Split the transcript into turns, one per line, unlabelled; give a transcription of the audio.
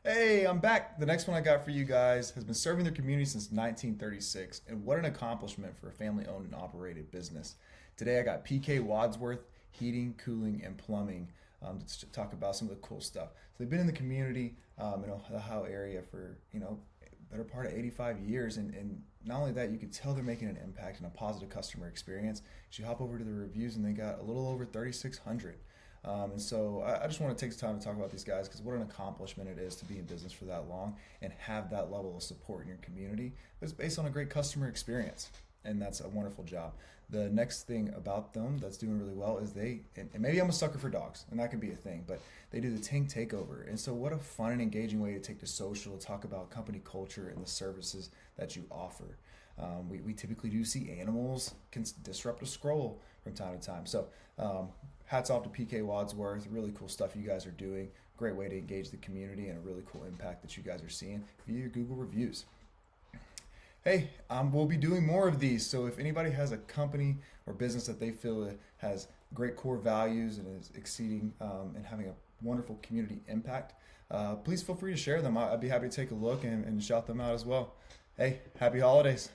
Hey, I'm back. The next one I got for you guys has been serving their community since 1936, and what an accomplishment for a family owned and operated business. Today I got PK Wadsworth Heating, Cooling, and Plumbing to talk about some of the cool stuff. So they've been in the community in the Ohio area for, better part of 85 years, and not only that, you can tell they're making an impact and a positive customer experience. You hop over to the reviews, and they got a little over 3,600. And so I just want to take some time to talk about these guys because what an accomplishment it is to be in business for that long and have that level of support in your community. But it's based on a great customer experience, and that's a wonderful job. The next thing about them that's doing really well is and maybe I'm a sucker for dogs, and that can be a thing, but they do the tank takeover. And so what a fun and engaging way to take the social, talk about company culture and the services that you offer. We typically do see animals can disrupt a scroll from time to time. So hats off to PK Wadsworth. Really cool stuff you guys are doing. Great way to engage the community and a really cool impact that you guys are seeing via your Google reviews. Hey, we'll be doing more of these. So if anybody has a company or business that they feel has great core values and is exceeding and having a wonderful community impact, please feel free to share them. I'd be happy to take a look and shout them out as well. Hey, happy holidays.